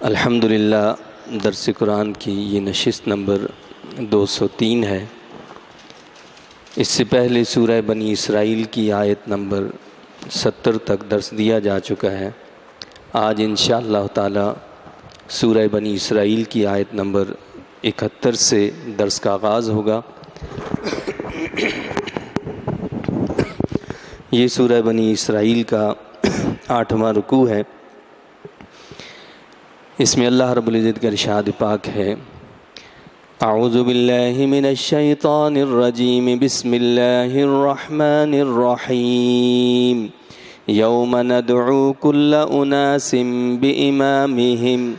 الحمدللہ درس قرآن کی یہ نشست نمبر 203 ہے۔ اس سے پہلے سورہ بنی اسرائیل کی آیت نمبر 70 تک درس دیا جا چکا ہے۔ آج انشاءاللہ تعالی سورہ بنی اسرائیل کی آیت نمبر 71 سے درس کا آغاز ہوگا۔ یہ سورہ بنی اسرائیل کا 8واں رکوع ہے۔ اس میں اللہ رب العزت کا ارشاد پاک ہے، اعوذ باللہ من الشیطان الرجیم، بسم اللہ الرحمن الرحیم، یوم ندعو کل اناس بامامہم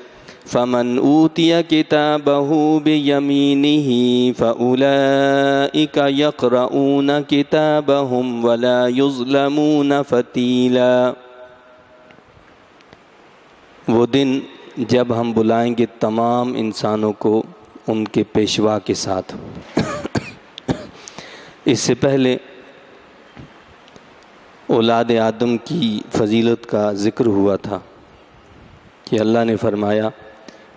فمن اوتی کتابہ بیمینہ فاولئک یقرؤون کتابہم ولا یظلمون فتیلا۔ وہ دن جب ہم بلائیں گے تمام انسانوں کو ان کے پیشوا کے ساتھ۔ اس سے پہلے اولاد آدم کی فضیلت کا ذکر ہوا تھا کہ اللہ نے فرمایا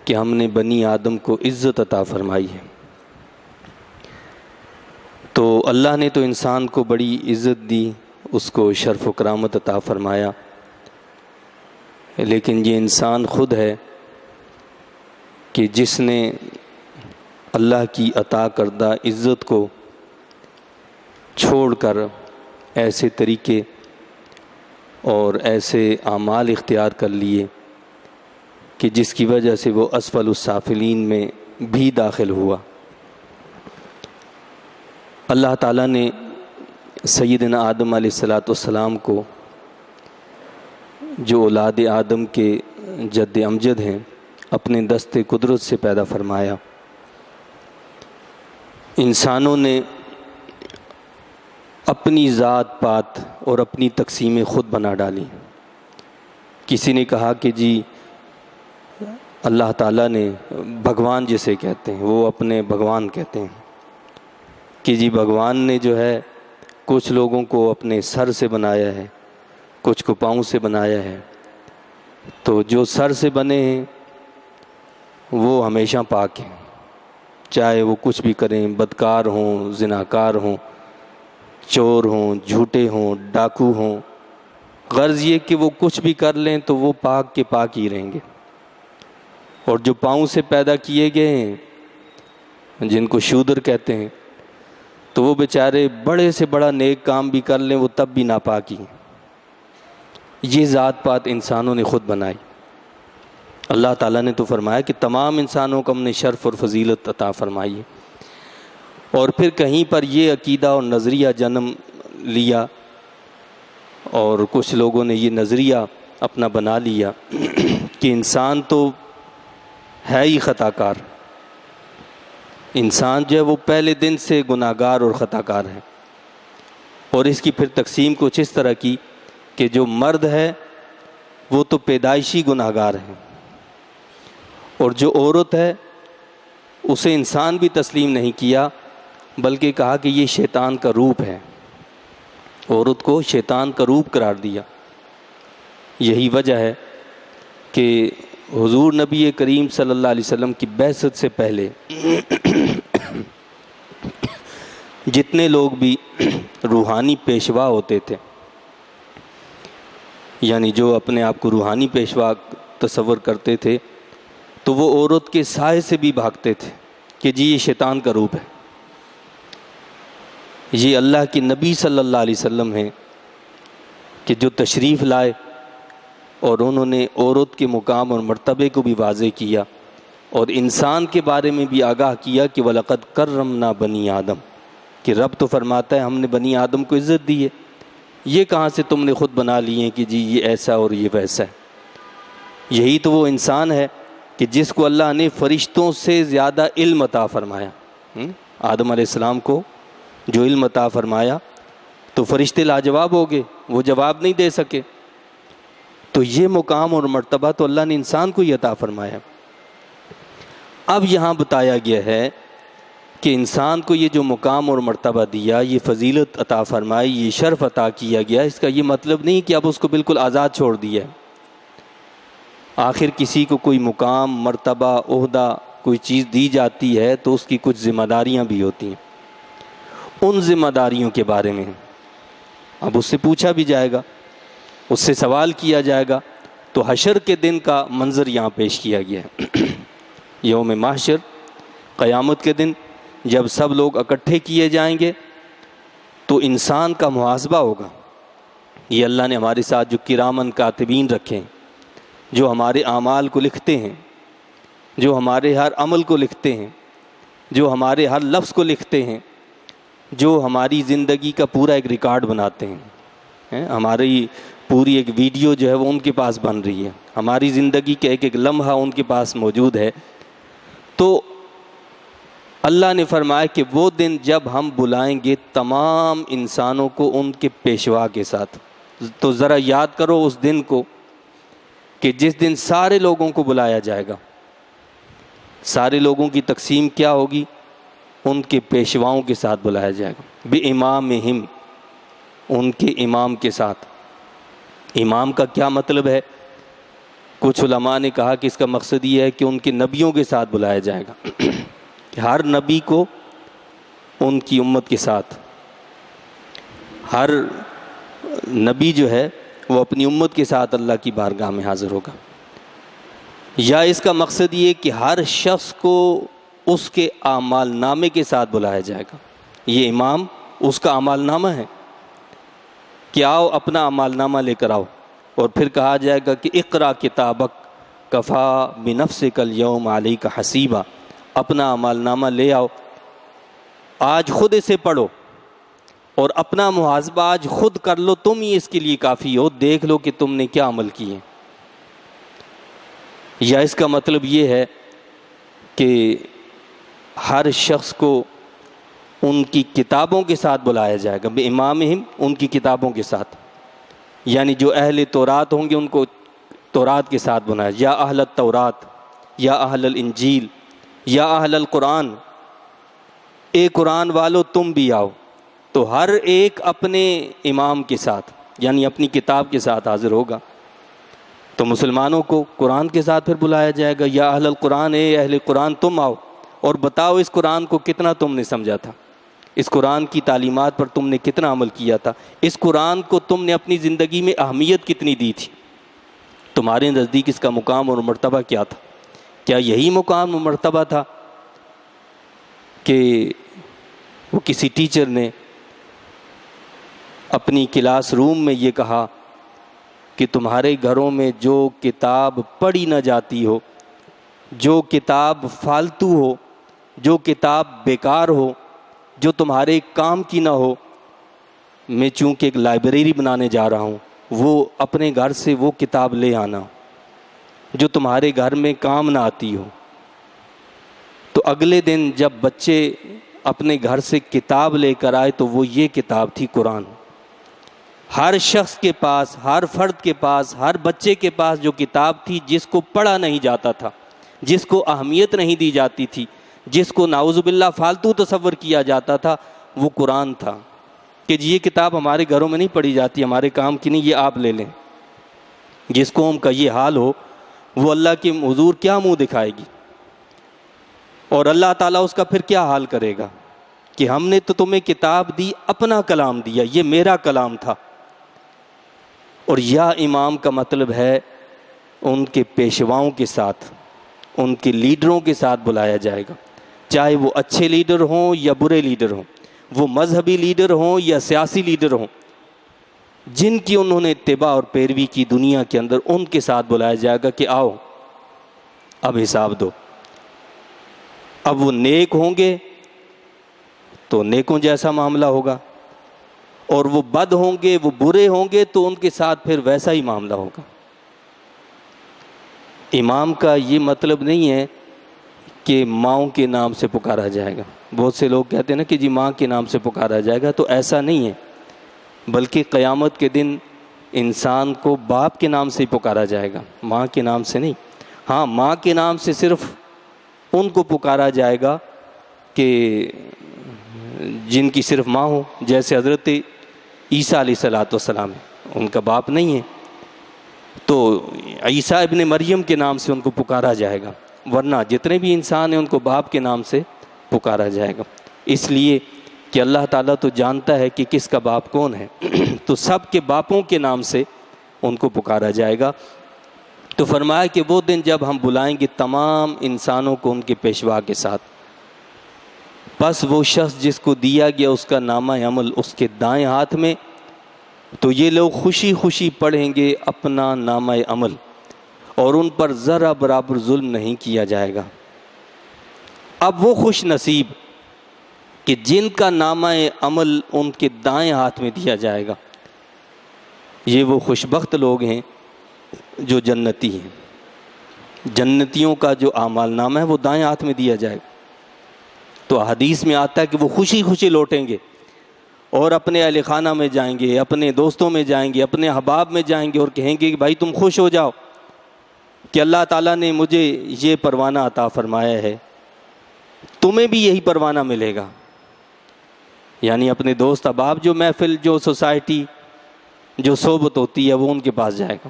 کہ ہم نے بنی آدم کو عزت عطا فرمائی ہے۔ تو اللہ نے تو انسان کو بڑی عزت دی، اس کو شرف و کرامت عطا فرمایا، لیکن یہ انسان خود ہے کہ جس نے اللہ کی عطا کردہ عزت کو چھوڑ کر ایسے طریقے اور ایسے اعمال اختیار کر لیے کہ جس کی وجہ سے وہ اسفل السافلین میں بھی داخل ہوا۔ اللہ تعالیٰ نے سیدنا آدم علیہ السلام کو، جو اولاد آدم کے جد امجد ہیں، اپنے دست قدرت سے پیدا فرمایا۔ انسانوں نے اپنی ذات پات اور اپنی تقسیمیں خود بنا ڈالی۔ کسی نے کہا کہ جی اللہ تعالیٰ نے بھگوان جسے کہتے ہیں، وہ اپنے بھگوان کہتے ہیں کہ جی بھگوان نے جو ہے کچھ لوگوں کو اپنے سر سے بنایا ہے، کچھ کو پاؤں سے بنایا ہے۔ تو جو سر سے بنے ہیں وہ ہمیشہ پاک ہیں، چاہے وہ کچھ بھی کریں، بدکار ہوں، زناکار ہوں، چور ہوں، جھوٹے ہوں، ڈاکو ہوں، غرض یہ کہ وہ کچھ بھی کر لیں تو وہ پاک کے پاک ہی رہیں گے۔ اور جو پاؤں سے پیدا کیے گئے ہیں، جن کو شودر کہتے ہیں، تو وہ بیچارے بڑے سے بڑا نیک کام بھی کر لیں وہ تب بھی ناپاکی ہیں۔ یہ ذات پات انسانوں نے خود بنائی۔ اللہ تعالیٰ نے تو فرمایا کہ تمام انسانوں کو ہم نے شرف اور فضیلت عطا فرمائی ہے۔ اور پھر کہیں پر یہ عقیدہ اور نظریہ جنم لیا، اور کچھ لوگوں نے یہ نظریہ اپنا بنا لیا کہ انسان تو ہے ہی خطا کار، انسان جو ہے وہ پہلے دن سے گناہ گار اور خطا کار ہے۔ اور اس کی پھر تقسیم کچھ اس طرح کی کہ جو مرد ہے وہ تو پیدائشی گناہ گار ہے، اور جو عورت ہے اسے انسان بھی تسلیم نہیں کیا بلکہ کہا کہ یہ شیطان کا روپ ہے، عورت کو شیطان کا روپ قرار دیا۔ یہی وجہ ہے کہ حضور نبی کریم صلی اللہ علیہ وسلم کی بعثت سے پہلے جتنے لوگ بھی روحانی پیشوا ہوتے تھے، یعنی جو اپنے آپ کو روحانی پیشوا تصور کرتے تھے، تو وہ عورت کے سائے سے بھی بھاگتے تھے کہ جی یہ شیطان کا روپ ہے۔ یہ اللہ کے نبی صلی اللہ علیہ وسلم ہیں کہ جو تشریف لائے اور انہوں نے عورت کے مقام اور مرتبے کو بھی واضح کیا، اور انسان کے بارے میں بھی آگاہ کیا کہ وَلَقَدْ كَرَّمْنَا بَنِي آدم، کہ رب تو فرماتا ہے ہم نے بنی آدم کو عزت دی ہے، یہ کہاں سے تم نے خود بنا لیے کہ جی یہ ایسا اور یہ ویسا ہے۔ یہی تو وہ انسان ہے کہ جس کو اللہ نے فرشتوں سے زیادہ علم عطا فرمایا۔ آدم علیہ السلام کو جو علم عطا فرمایا تو فرشتے لاجواب ہو گئے، وہ جواب نہیں دے سکے۔ تو یہ مقام اور مرتبہ تو اللہ نے انسان کو ہی عطا فرمایا۔ اب یہاں بتایا گیا ہے کہ انسان کو یہ جو مقام اور مرتبہ دیا، یہ فضیلت عطا فرمائی، یہ شرف عطا کیا گیا، اس کا یہ مطلب نہیں کہ اب اس کو بالکل آزاد چھوڑ دیا ہے۔ آخر کسی کو کوئی مقام، مرتبہ، عہدہ، کوئی چیز دی جاتی ہے تو اس کی کچھ ذمہ داریاں بھی ہوتی ہیں. ان ذمہ داریوں کے بارے میں اب اس سے پوچھا بھی جائے گا، اس سے سوال کیا جائے گا. تو حشر کے دن کا منظر یہاں پیش کیا گیا ہے. یوم محشر، قیامت کے دن جب سب لوگ اکٹھے کیے جائیں گے تو انسان کا محاسبہ ہوگا. یہ اللہ نے ہمارے ساتھ جو کرامن کاتبین رکھے ہیں، جو ہمارے اعمال کو لکھتے ہیں، جو ہمارے ہر عمل کو لکھتے ہیں، جو ہمارے ہر لفظ کو لکھتے ہیں، جو ہماری زندگی کا پورا ایک ریکارڈ بناتے ہیں. ہماری پوری ایک ویڈیو جو ہے وہ ان کے پاس بن رہی ہے، ہماری زندگی کا ایک ایک لمحہ ان کے پاس موجود ہے. تو اللہ نے فرمایا کہ وہ دن جب ہم بلائیں گے تمام انسانوں کو ان کے پیشوا کے ساتھ. تو ذرا یاد کرو اس دن کو کہ جس دن سارے لوگوں کو بلایا جائے گا. سارے لوگوں کی تقسیم کیا ہوگی؟ ان کے پیشواؤں کے ساتھ بلایا جائے گا. بِإِمَامِهِمْ، ان کے امام کے ساتھ. امام کا کیا مطلب ہے؟ کچھ علماء نے کہا کہ اس کا مقصد یہ ہے کہ ان کے نبیوں کے ساتھ بلایا جائے گا. کہ ہر نبی کو ان کی امت کے ساتھ، ہر نبی جو ہے وہ اپنی امت کے ساتھ اللہ کی بارگاہ میں حاضر ہوگا. یا اس کا مقصد یہ کہ ہر شخص کو اس کے اعمال نامے کے ساتھ بلایا جائے گا. یہ امام اس کا اعمال نامہ ہے کہ آؤ اپنا اعمال نامہ لے کر آؤ. اور پھر کہا جائے گا کہ اقرا کتابک کفا بنفسک الیوم علیک حسیبا، اپنا اعمال نامہ لے آؤ، آج خود اسے پڑھو اور اپنا محاسبہ آج خود کر لو، تم ہی اس کے لیے کافی ہو، دیکھ لو کہ تم نے کیا عمل کیے. یا اس کا مطلب یہ ہے کہ ہر شخص کو ان کی کتابوں کے ساتھ بلایا جائے گا. بِإِمَامِهِمْ، ان کی کتابوں کے ساتھ. یعنی جو اہل تورات ہوں گے ان کو تورات کے ساتھ بلایا. یا اہل التورات، یا اہل الانجیل، یا اہل القرآن، اے قرآن والو تم بھی آؤ. تو ہر ایک اپنے امام کے ساتھ یعنی اپنی کتاب کے ساتھ حاضر ہوگا. تو مسلمانوں کو قرآن کے ساتھ پھر بلایا جائے گا. یا اہل القرآن، اے اہل قرآن تم آؤ اور بتاؤ اس قرآن کو کتنا تم نے سمجھا تھا، اس قرآن کی تعلیمات پر تم نے کتنا عمل کیا تھا، اس قرآن کو تم نے اپنی زندگی میں اہمیت کتنی دی تھی، تمہارے نزدیک اس کا مقام اور مرتبہ کیا تھا. کیا یہی مقام اور مرتبہ تھا کہ وہ کسی ٹیچر نے اپنی کلاس روم میں یہ کہا کہ تمہارے گھروں میں جو کتاب پڑھی نہ جاتی ہو، جو کتاب فالتو ہو، جو کتاب بیکار ہو، جو تمہارے کام کی نہ ہو، میں چونکہ ایک لائبریری بنانے جا رہا ہوں، وہ اپنے گھر سے وہ کتاب لے آنا جو تمہارے گھر میں کام نہ آتی ہو. تو اگلے دن جب بچے اپنے گھر سے کتاب لے کر آئے تو وہ یہ کتاب تھی قرآن. ہر شخص کے پاس، ہر فرد کے پاس، ہر بچے کے پاس جو کتاب تھی جس کو پڑھا نہیں جاتا تھا، جس کو اہمیت نہیں دی جاتی تھی، جس کو نعوذ باللہ فالتو تصور کیا جاتا تھا، وہ قرآن تھا. کہ یہ کتاب ہمارے گھروں میں نہیں پڑھی جاتی، ہمارے کام کی نہیں، یہ آپ لے لیں. جس قوم کا یہ حال ہو وہ اللہ کے حضور کیا منہ دکھائے گی، اور اللہ تعالیٰ اس کا پھر کیا حال کرے گا کہ ہم نے تو تمہیں کتاب دی، اپنا کلام دیا، یہ میرا کلام تھا. اور یا امام کا مطلب ہے ان کے پیشواؤں کے ساتھ، ان کے لیڈروں کے ساتھ بلایا جائے گا، چاہے وہ اچھے لیڈر ہوں یا برے لیڈر ہوں، وہ مذہبی لیڈر ہوں یا سیاسی لیڈر ہوں، جن کی انہوں نے اتباع اور پیروی کی دنیا کے اندر، ان کے ساتھ بلایا جائے گا کہ آؤ اب حساب دو. اب وہ نیک ہوں گے تو نیکوں جیسا معاملہ ہوگا، اور وہ بد ہوں گے، وہ برے ہوں گے تو ان کے ساتھ پھر ویسا ہی معاملہ ہوگا. امام کا یہ مطلب نہیں ہے کہ ماؤں کے نام سے پکارا جائے گا. بہت سے لوگ کہتے ہیں نا کہ جی ماں کے نام سے پکارا جائے گا، تو ایسا نہیں ہے، بلکہ قیامت کے دن انسان کو باپ کے نام سے ہی پکارا جائے گا، ماں کے نام سے نہیں. ہاں، ماں کے نام سے صرف ان کو پکارا جائے گا کہ جن کی صرف ماں ہو، جیسے حضرت عیسیٰ علیہ الصلوۃ والسلام ہے، ان کا باپ نہیں ہے. تو عیسیٰ ابن مریم کے نام سے ان کو پکارا جائے گا، ورنہ جتنے بھی انسان ہیں ان کو باپ کے نام سے پکارا جائے گا، اس لیے کہ اللہ تعالیٰ تو جانتا ہے کہ کس کا باپ کون ہے تو سب کے باپوں کے نام سے ان کو پکارا جائے گا۔ تو فرمایا کہ وہ دن جب ہم بلائیں گے تمام انسانوں کو ان کے پیشوا کے ساتھ، بس وہ شخص جس کو دیا گیا اس کا نامہ عمل اس کے دائیں ہاتھ میں، تو یہ لوگ خوشی خوشی پڑھیں گے اپنا نامہ عمل، اور ان پر ذرا برابر ظلم نہیں کیا جائے گا۔ اب وہ خوش نصیب کہ جن کا نامہ عمل ان کے دائیں ہاتھ میں دیا جائے گا، یہ وہ خوش بخت لوگ ہیں جو جنتی ہیں۔ جنتیوں کا جو اعمال نامہ ہے وہ دائیں ہاتھ میں دیا جائے گا، تو حدیث میں آتا ہے کہ وہ خوشی خوشی لوٹیں گے اور اپنے اہل خانہ میں جائیں گے، اپنے دوستوں میں جائیں گے، اپنے احباب میں جائیں گے اور کہیں گے کہ بھائی تم خوش ہو جاؤ کہ اللہ تعالیٰ نے مجھے یہ پروانہ عطا فرمایا ہے، تمہیں بھی یہی پروانہ ملے گا۔ یعنی اپنے دوست احباب، جو محفل، جو سوسائٹی، جو صحبت ہوتی ہے وہ ان کے پاس جائے گا۔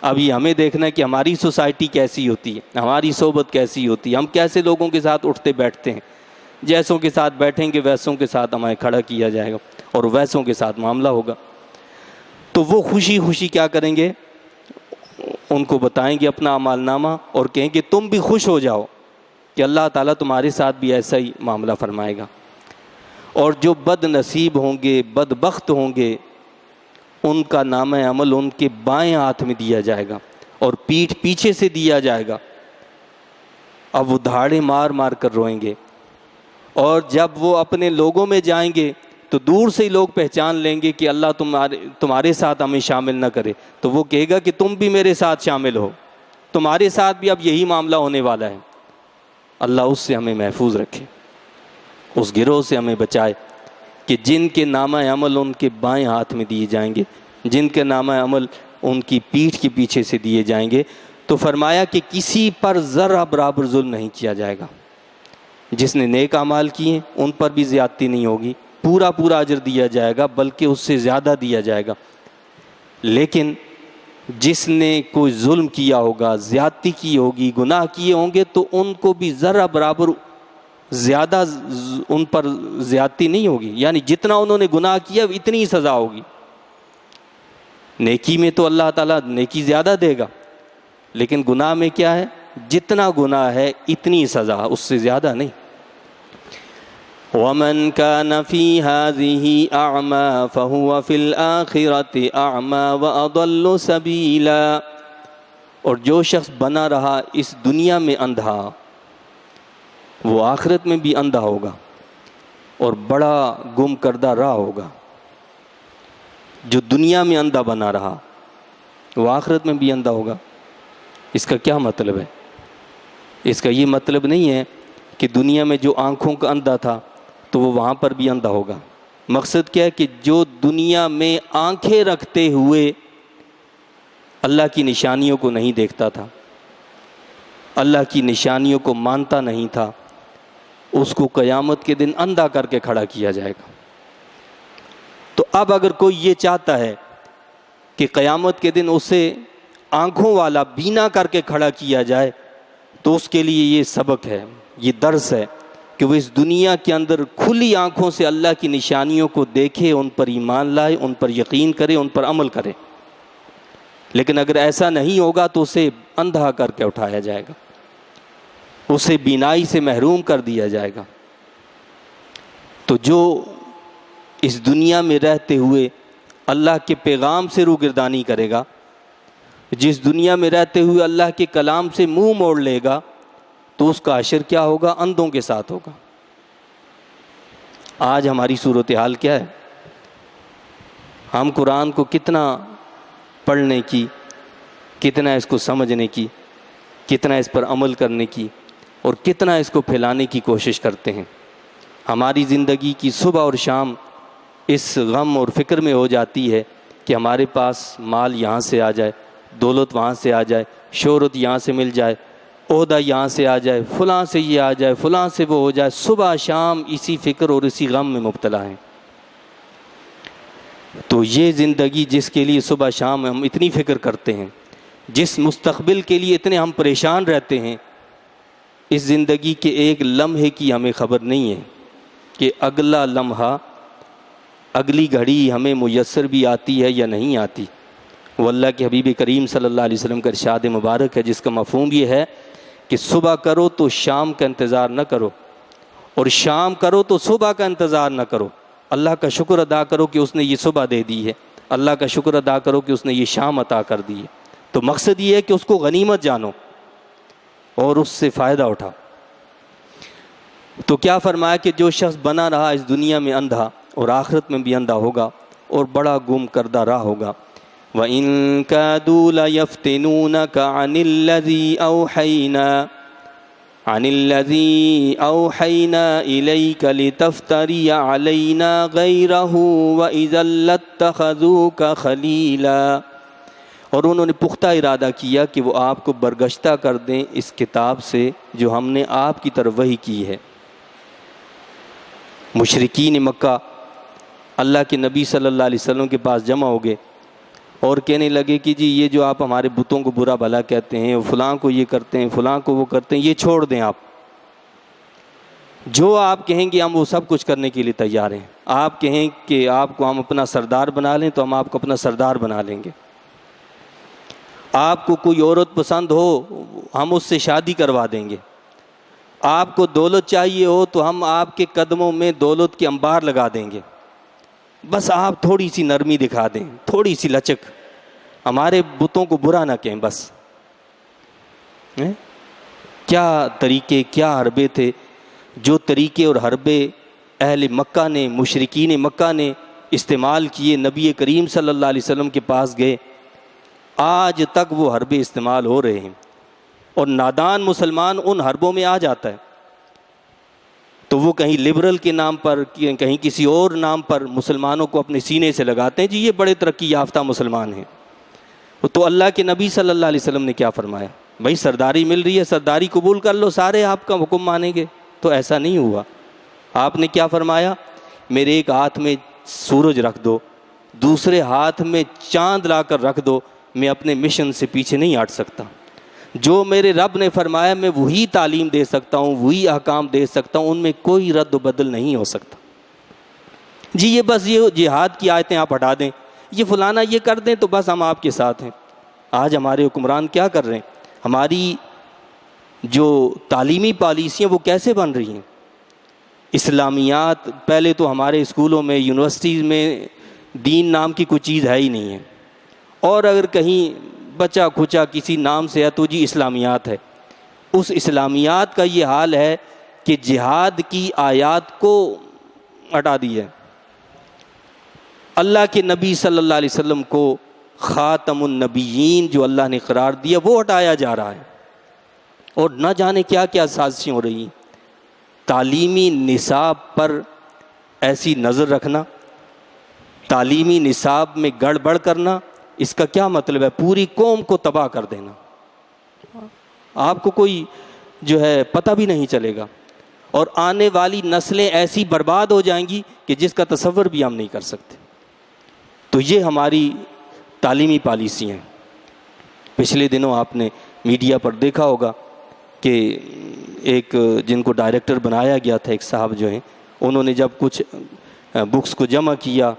اب یہ ہمیں دیکھنا ہے کہ ہماری سوسائٹی کیسی ہوتی ہے، ہماری صحبت کیسی ہوتی ہے، ہم کیسے لوگوں کے ساتھ اٹھتے بیٹھتے ہیں۔ جیسوں کے ساتھ بیٹھیں گے ویسوں کے ساتھ ہمیں کھڑا کیا جائے گا اور ویسوں کے ساتھ معاملہ ہوگا۔ تو وہ خوشی خوشی کیا کریں گے، ان کو بتائیں گے اپنا اعمال نامہ اور کہیں کہ تم بھی خوش ہو جاؤ کہ اللہ تعالیٰ تمہارے ساتھ بھی ایسا ہی معاملہ فرمائے گا۔ اور جو بد نصیب ہوں گے، بدبخت ہوں گے، ان کا نامہ عمل ان کے بائیں ہاتھ میں دیا جائے گا اور پیٹھ پیچھے سے دیا جائے گا۔ اب وہ دھاڑے مار مار کر روئیں گے، اور جب وہ اپنے لوگوں میں جائیں گے تو دور سے ہی لوگ پہچان لیں گے کہ اللہ تمہارے ساتھ ہمیں شامل نہ کرے، تو وہ کہے گا کہ تم بھی میرے ساتھ شامل ہو، تمہارے ساتھ بھی اب یہی معاملہ ہونے والا ہے۔ اللہ اس سے ہمیں محفوظ رکھے، اس گروہ سے ہمیں بچائے کہ جن کے نامہ عمل ان کے بائیں ہاتھ میں دیے جائیں گے، جن کے نامہ عمل ان کی پیٹھ کے پیچھے سے دیے جائیں گے۔ تو فرمایا کہ کسی پر ذرا برابر ظلم نہیں کیا جائے گا۔ جس نے نیک اعمال کیے ہیں ان پر بھی زیادتی نہیں ہوگی، پورا پورا اجر دیا جائے گا، بلکہ اس سے زیادہ دیا جائے گا۔ لیکن جس نے کوئی ظلم کیا ہوگا، زیادتی کی ہوگی، گناہ کیے ہوں گے، تو ان کو بھی ذرا برابر زیادہ ان پر زیادتی نہیں ہوگی، یعنی جتنا انہوں نے گناہ کیا اتنی ہی سزا ہوگی۔ نیکی میں تو اللہ تعالیٰ نیکی زیادہ دے گا، لیکن گناہ میں کیا ہے، جتنا گناہ ہے اتنی سزا، اس سے زیادہ نہیں۔ وَمَنْ كَانَ فِي هَذِهِ أَعْمَى فَهُوَ فِي الْآخِرَةِ أَعْمَى وَأَضَلُّ سَبِيلًا، اور جو شخص بنا رہا اس دنیا میں اندھا، وہ آخرت میں بھی اندھا ہوگا اور بڑا گم کردہ راہ ہوگا۔ جو دنیا میں اندھا بنا رہا وہ آخرت میں بھی اندھا ہوگا۔ اس کا کیا مطلب ہے؟ اس کا یہ مطلب نہیں ہے کہ دنیا میں جو آنکھوں کا اندھا تھا تو وہ وہاں پر بھی اندھا ہوگا۔ مقصد کیا ہے کہ جو دنیا میں آنکھیں رکھتے ہوئے اللہ کی نشانیوں کو نہیں دیکھتا تھا، اللہ کی نشانیوں کو مانتا نہیں تھا، اس کو قیامت کے دن اندھا کر کے کھڑا کیا جائے گا۔ تو اب اگر کوئی یہ چاہتا ہے کہ قیامت کے دن اسے آنکھوں والا بینا کر کے کھڑا کیا جائے، تو اس کے لیے یہ سبق ہے، یہ درس ہے کہ وہ اس دنیا کے اندر کھلی آنکھوں سے اللہ کی نشانیوں کو دیکھے، ان پر ایمان لائے، ان پر یقین کرے، ان پر عمل کرے۔ لیکن اگر ایسا نہیں ہوگا تو اسے اندھا کر کے اٹھایا جائے گا، اسے بینائی سے محروم کر دیا جائے گا۔ تو جو اس دنیا میں رہتے ہوئے اللہ کے پیغام سے روگردانی کرے گا، جس دنیا میں رہتے ہوئے اللہ کے کلام سے منہ موڑ لے گا، تو اس کا حشر کیا ہوگا؟ اندھوں کے ساتھ ہوگا۔ آج ہماری صورتحال کیا ہے؟ ہم قرآن کو کتنا پڑھنے کی، کتنا اس کو سمجھنے کی، کتنا اس پر عمل کرنے کی اور کتنا اس کو پھیلانے کی کوشش کرتے ہیں۔ ہماری زندگی کی صبح اور شام اس غم اور فکر میں ہو جاتی ہے کہ ہمارے پاس مال یہاں سے آ جائے، دولت وہاں سے آ جائے، شہرت یہاں سے مل جائے، عہدہ یہاں سے آ جائے، فلاں سے یہ آ جائے، فلاں سے وہ ہو جائے۔ صبح شام اسی فکر اور اسی غم میں مبتلا ہیں۔ تو یہ زندگی جس کے لیے صبح شام ہم اتنی فکر کرتے ہیں، جس مستقبل کے لیے اتنے ہم پریشان رہتے ہیں، اس زندگی کے ایک لمحے کی ہمیں خبر نہیں ہے کہ اگلا لمحہ، اگلی گھڑی ہمیں میسر بھی آتی ہے یا نہیں آتی۔ وہ اللہ کے حبیب کریم صلی اللہ علیہ وسلم کا ارشاد مبارک ہے، جس کا مفہوم یہ ہے کہ صبح کرو تو شام کا انتظار نہ کرو، اور شام کرو تو صبح کا انتظار نہ کرو۔ اللہ کا شکر ادا کرو کہ اس نے یہ صبح دے دی ہے، اللہ کا شکر ادا کرو کہ اس نے یہ شام عطا کر دی ہے۔ تو مقصد یہ ہے کہ اس کو غنیمت جانو اور اس سے فائدہ اٹھاؤ۔ تو کیا فرمایا کہ جو شخص بنا رہا اس دنیا میں اندھا اور آخرت میں بھی اندھا ہوگا اور بڑا گم کردہ راہ ہوگا۔ وَإِن كَادُوا لَيَفْتِنُونَكَ عَنِ الَّذِي أَوْحَيْنَا إِلَيْكَ لِتَفْتَرِيَ عَلَيْنَا غَيْرَهُ وَإِذًا لَاتَّخَذُوكَ خَلِيلًا۔ اور انہوں نے پختہ ارادہ کیا کہ وہ آپ کو برگشتہ کر دیں اس کتاب سے جو ہم نے آپ کی طرف وحی کی ہے۔ مشرکین مکہ اللہ کے نبی صلی اللہ علیہ وسلم کے پاس جمع ہو گئے اور کہنے لگے کہ جی یہ جو آپ ہمارے بتوں کو برا بھلا کہتے ہیں، فلاں کو یہ کرتے ہیں، فلاں کو وہ کرتے ہیں، یہ چھوڑ دیں، آپ جو آپ کہیں گے ہم وہ سب کچھ کرنے کے لیے تیار ہیں۔ آپ کہیں کہ آپ کو ہم اپنا سردار بنا لیں تو ہم آپ کو اپنا سردار بنا لیں گے۔ آپ کو کوئی عورت پسند ہو ہم اس سے شادی کروا دیں گے۔ آپ کو دولت چاہیے ہو تو ہم آپ کے قدموں میں دولت کے انبار لگا دیں گے، بس آپ تھوڑی سی نرمی دکھا دیں، تھوڑی سی لچک، ہمارے بتوں کو برا نہ کہیں بس۔ کیا طریقے، کیا حربے تھے، جو طریقے اور حربے اہل مکہ نے، مشرکین مکہ نے استعمال کیے، نبی کریم صلی اللہ علیہ وسلم کے پاس گئے، آج تک وہ حربے استعمال ہو رہے ہیں، اور نادان مسلمان ان حربوں میں آ جاتا ہے تو وہ کہیں لبرل کے نام پر، کہیں کسی اور نام پر مسلمانوں کو اپنے سینے سے لگاتے ہیں، جی یہ بڑے ترقی یافتہ مسلمان ہیں۔ تو اللہ کے نبی صلی اللہ علیہ وسلم نے کیا فرمایا؟ بھائی سرداری مل رہی ہے، سرداری قبول کر لو، سارے آپ کا حکم مانیں گے؟ تو ایسا نہیں ہوا۔ آپ نے کیا فرمایا؟ میرے ایک ہاتھ میں سورج رکھ دو، دوسرے ہاتھ میں چاند لا کر رکھ دو، میں اپنے مشن سے پیچھے نہیں ہٹ سکتا۔ جو میرے رب نے فرمایا میں وہی تعلیم دے سکتا ہوں، وہی احکام دے سکتا ہوں، ان میں کوئی رد و بدل نہیں ہو سکتا۔ جی یہ بس یہ جہاد کی آیتیں آپ ہٹا دیں، یہ فلانا یہ کر دیں تو بس ہم آپ کے ساتھ ہیں۔ آج ہمارے حکمران کیا کر رہے ہیں؟ ہماری جو تعلیمی پالیسیاں وہ کیسے بن رہی ہیں؟ اسلامیات، پہلے تو ہمارے اسکولوں میں، یونیورسٹیز میں دین نام کی کوئی چیز ہے ہی نہیں ہے، اور اگر کہیں بچا کھچا کسی نام سے ہے تو جی اسلامیات ہے۔ اس اسلامیات کا یہ حال ہے کہ جہاد کی آیات کو ہٹا دیا ہے۔ اللہ کے نبی صلی اللہ علیہ وسلم کو خاتم النبیین جو اللہ نے قرار دیا وہ ہٹایا جا رہا ہے، اور نہ جانے کیا کیا سازشیں ہو رہی ہیں۔ تعلیمی نصاب پر ایسی نظر رکھنا، تعلیمی نصاب میں گڑبڑ کرنا، اس کا کیا مطلب ہے؟ پوری قوم کو تباہ کر دینا، آپ کو کوئی جو ہے پتہ بھی نہیں چلے گا، اور آنے والی نسلیں ایسی برباد ہو جائیں گی کہ جس کا تصور بھی ہم نہیں کر سکتے۔ تو یہ ہماری تعلیمی پالیسی ہیں۔ پچھلے دنوں آپ نے میڈیا پر دیکھا ہوگا کہ ایک جن کو ڈائریکٹر بنایا گیا تھا، ایک صاحب جو ہیں، انہوں نے جب کچھ بکس کو جمع کیا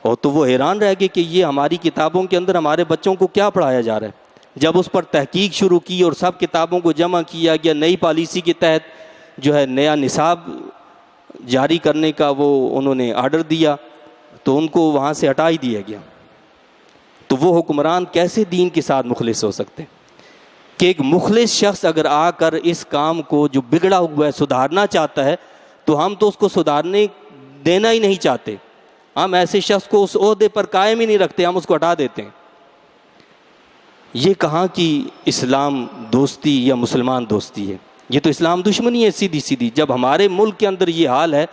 اور تو وہ حیران رہ گئے کہ یہ ہماری کتابوں کے اندر ہمارے بچوں کو کیا پڑھایا جا رہا ہے۔ جب اس پر تحقیق شروع کی اور سب کتابوں کو جمع کیا گیا، نئی پالیسی کے تحت جو ہے نیا نصاب جاری کرنے کا وہ انہوں نے آرڈر دیا، تو ان کو وہاں سے ہٹا ہی دیا گیا۔ تو وہ حکمران کیسے دین کے ساتھ مخلص ہو سکتے ہیں کہ ایک مخلص شخص اگر آ کر اس کام کو جو بگڑا ہوا ہے سدھارنا چاہتا ہے تو ہم تو اس کو سدھارنے دینا ہی نہیں چاہتے، ہم ایسے شخص کو اس عہدے پر قائم ہی نہیں رکھتے، ہم اس کو ہٹا دیتے ہیں۔ یہ کہاں کی اسلام دوستی یا مسلمان دوستی ہے؟ یہ تو اسلام دشمنی ہے سیدھی سیدھی۔ جب ہمارے ملک کے اندر یہ حال ہے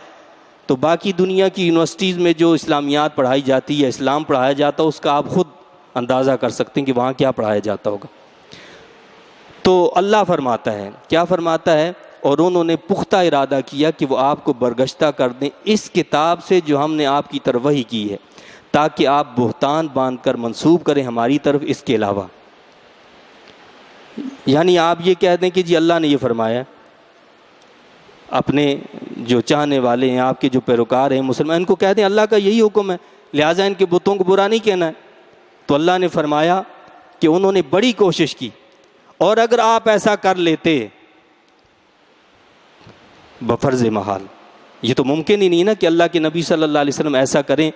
تو باقی دنیا کی یونیورسٹیز میں جو اسلامیات پڑھائی جاتی ہے، اسلام پڑھایا جاتا ہے، اس کا آپ خود اندازہ کر سکتے ہیں کہ وہاں کیا پڑھایا جاتا ہوگا۔ تو اللہ فرماتا ہے، کیا فرماتا ہے؟ اور انہوں نے پختہ ارادہ کیا کہ وہ آپ کو برگشتہ کر دیں اس کتاب سے جو ہم نے آپ کی طرف وحی کی ہے، تاکہ آپ بہتان باندھ کر منسوب کریں ہماری طرف اس کے علاوہ۔ یعنی آپ یہ کہہ دیں کہ جی اللہ نے یہ فرمایا، اپنے جو چاہنے والے ہیں، آپ کے جو پیروکار ہیں مسلمان، ان کو کہہ دیں اللہ کا یہی حکم ہے، لہٰذا ان کے بتوں کو برا نہیں کہنا ہے۔ تو اللہ نے فرمایا کہ انہوں نے بڑی کوشش کی، اور اگر آپ ایسا کر لیتے بفرض محال، یہ تو ممکن ہی نہیں نا کہ اللہ کے نبی صلی اللہ علیہ وسلم ایسا کریں،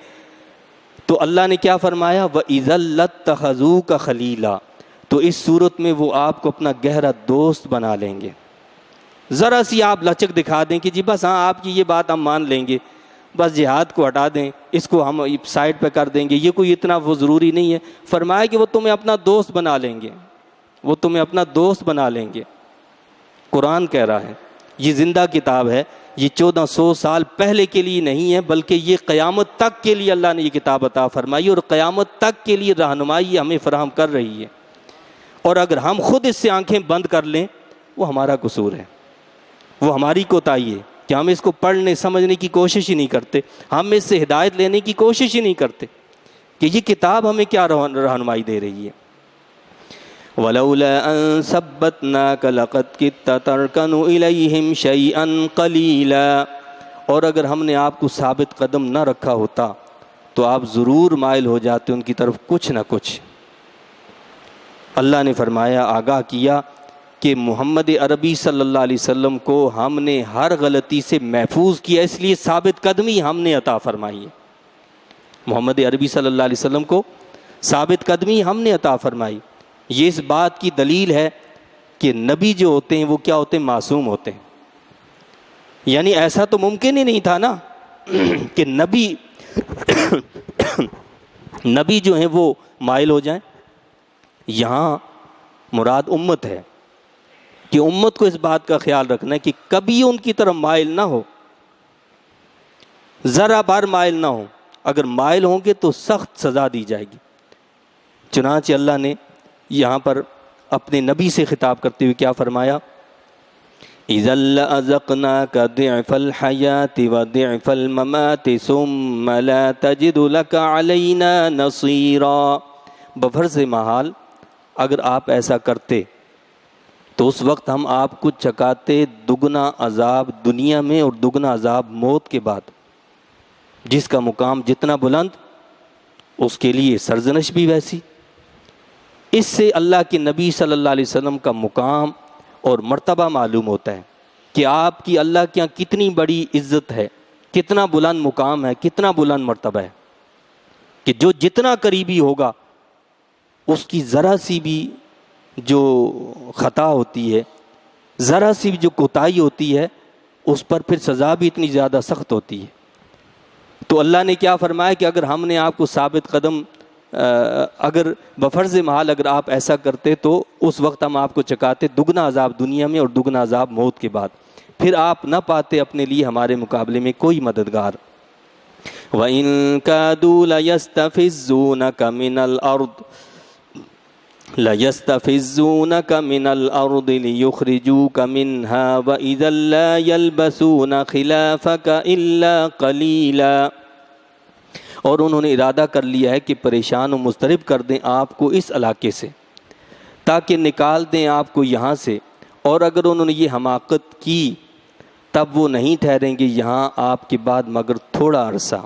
تو اللہ نے کیا فرمایا؟ وَإِذَا لَاتَّخَذُوكَ خَلِيلًا، تو اس صورت میں وہ آپ کو اپنا گہرا دوست بنا لیں گے۔ ذرا سی آپ لچک دکھا دیں کہ جی بس ہاں آپ کی یہ بات ہم مان لیں گے، بس جہاد کو ہٹا دیں، اس کو ہم سائڈ پہ کر دیں گے، یہ کوئی اتنا وہ ضروری نہیں ہے۔ فرمایا کہ وہ تمہیں اپنا دوست بنا لیں گے، وہ تمہیں اپنا دوست بنا لیں گے۔ قرآن کہہ رہا ہے، یہ زندہ کتاب ہے، یہ 1400 سال پہلے کے لیے نہیں ہے، بلکہ یہ قیامت تک کے لیے اللہ نے یہ کتاب عطا فرمائی، اور قیامت تک کے لیے رہنمائی ہمیں فراہم کر رہی ہے۔ اور اگر ہم خود اس سے آنکھیں بند کر لیں، وہ ہمارا قصور ہے، وہ ہماری کوتاہی ہے کہ ہم اس کو پڑھنے سمجھنے کی کوشش ہی نہیں کرتے، ہم اس سے ہدایت لینے کی کوشش ہی نہیں کرتے کہ یہ کتاب ہمیں کیا رہنمائی دے رہی ہے۔ وَلَوْلَا أَن ثَبَّتْنَاكَ لَقَدْ كِدتَّ تَرْكَنُ إِلَيْهِمْ شَيْئًا قَلِيلًا، اور اگر ہم نے آپ کو ثابت قدم نہ رکھا ہوتا تو آپ ضرور مائل ہو جاتے ان کی طرف کچھ نہ کچھ۔ اللہ نے فرمایا، آگاہ کیا کہ محمد عربی صلی اللہ علیہ وسلم کو ہم نے ہر غلطی سے محفوظ کیا، اس لیے ثابت قدمی ہم نے عطا فرمائی ہے۔ محمد عربی صلی اللہ علیہ وسلم کو ثابت قدمی ہم نے عطا فرمائی۔ یہ اس بات کی دلیل ہے کہ نبی جو ہوتے ہیں وہ کیا ہوتے ہیں؟ معصوم ہوتے ہیں۔ یعنی ایسا تو ممکن ہی نہیں تھا نا کہ نبی جو ہیں وہ مائل ہو جائیں۔ یہاں مراد امت ہے کہ امت کو اس بات کا خیال رکھنا ہے کہ کبھی ان کی طرف مائل نہ ہو، ذرا بار مائل نہ ہو، اگر مائل ہوں گے تو سخت سزا دی جائے گی۔ چنانچہ اللہ نے یہاں پر اپنے نبی سے خطاب کرتے ہوئے کیا فرمایا؟ اِذًا لَأَذَقْنَاكَ ضِعْفَ الْحَيَاةِ وَضِعْفَ الْمَمَاتِ ثُمَّ لَا تَجِدُ لَكَ عَلَيْنَا نَصِيرًا، بفرض محال اگر آپ ایسا کرتے تو اس وقت ہم آپ کو چکاتے دگنا عذاب دنیا میں اور دگنا عذاب موت کے بعد۔ جس کا مقام جتنا بلند اس کے لیے سرزنش بھی ویسی۔ اس سے اللہ کے نبی صلی اللہ علیہ وسلم کا مقام اور مرتبہ معلوم ہوتا ہے کہ آپ کی اللہ کے یہاں کتنی بڑی عزت ہے، کتنا بلند مقام ہے، کتنا بلند مرتبہ ہے، کہ جو جتنا قریبی ہوگا اس کی ذرا سی بھی جو خطا ہوتی ہے، ذرا سی بھی جو کوتاہی ہوتی ہے، اس پر پھر سزا بھی اتنی زیادہ سخت ہوتی ہے۔ تو اللہ نے کیا فرمایا کہ اگر ہم نے آپ کو ثابت قدم اگر بفرض محال اگر آپ ایسا کرتے تو اس وقت ہم آپ کو چکاتے دگنا عذاب دنیا میں اور دگنا عذاب موت کے بعد، پھر آپ نہ پاتے اپنے لیے ہمارے مقابلے میں کوئی مددگار۔ وَإِن كَادُوا لَيَسْتَفِزُّونَكَ مِنَ الْأَرْضِ لِيُخْرِجُوكَ مِنْهَا وَإِذًا لَا يَلْبَسُونَ خِلَافَكَ إِلَّا قَلِيلًا، اور انہوں نے ارادہ کر لیا ہے کہ پریشان و مضطرب کر دیں آپ کو اس علاقے سے تاکہ نکال دیں آپ کو یہاں سے، اور اگر انہوں نے یہ حماقت کی تب وہ نہیں ٹھہریں گے یہاں آپ کے بعد مگر تھوڑا عرصہ۔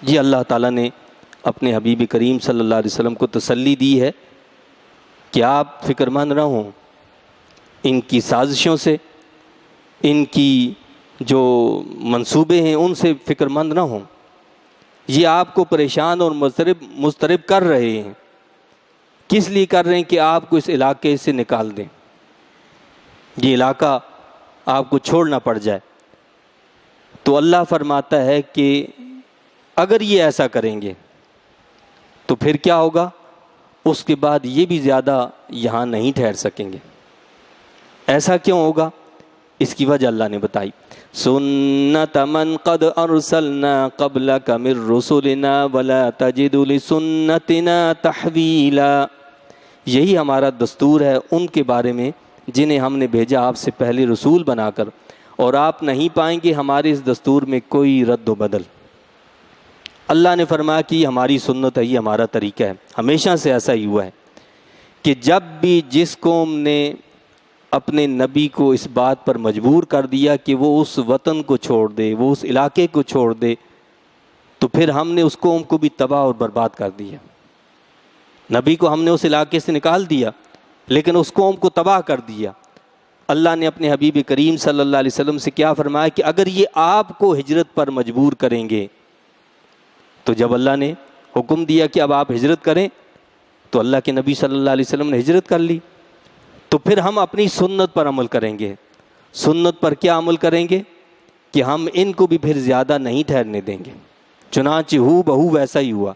یہ اللہ تعالیٰ نے اپنے حبیب کریم صلی اللہ علیہ وسلم کو تسلی دی ہے کہ آپ فکر مند نہ ہوں ان کی سازشوں سے، ان کی جو منصوبے ہیں ان سے فکر مند نہ ہوں۔ یہ آپ کو پریشان اور مضطرب کر رہے ہیں، کس لیے کر رہے ہیں؟ کہ آپ کو اس علاقے سے نکال دیں، یہ علاقہ آپ کو چھوڑنا پڑ جائے۔ تو اللہ فرماتا ہے کہ اگر یہ ایسا کریں گے تو پھر کیا ہوگا؟ اس کے بعد یہ بھی زیادہ یہاں نہیں ٹھہر سکیں گے۔ ایسا کیوں ہوگا؟ اس کی وجہ اللہ نے بتائی، سنت من قد ارسلنا قبلک من رسلنا ولا تجد لسنتنا تحویلا، یہی ہمارا دستور ہے ان کے بارے میں جنہیں ہم نے بھیجا آپ سے پہلے رسول بنا کر، اور آپ نہیں پائیں گے ہمارے اس دستور میں کوئی رد و بدل۔ اللہ نے فرمایا کہ یہ ہماری سنت ہے، یہ ہمارا طریقہ ہے، ہمیشہ سے ایسا ہی ہوا ہے کہ جب بھی جس قوم نے اپنے نبی کو اس بات پر مجبور کر دیا کہ وہ اس وطن کو چھوڑ دے، وہ اس علاقے کو چھوڑ دے، تو پھر ہم نے اس قوم کو بھی تباہ اور برباد کر دیا۔ نبی کو ہم نے اس علاقے سے نکال دیا لیکن اس قوم کو تباہ کر دیا۔ اللہ نے اپنے حبیب کریم صلی اللہ علیہ وسلم سے کیا فرمایا کہ اگر یہ آپ کو ہجرت پر مجبور کریں گے، تو جب اللہ نے حکم دیا کہ اب آپ ہجرت کریں تو اللہ کے نبی صلی اللہ علیہ وسلم نے ہجرت کر لی۔ تو پھر ہم اپنی سنت پر عمل کریں گے۔ سنت پر کیا عمل کریں گے کہ ہم ان کو بھی پھر زیادہ نہیں ٹھہرنے دیں گے۔ چنانچہ ہو بہو ویسا ہی ہوا۔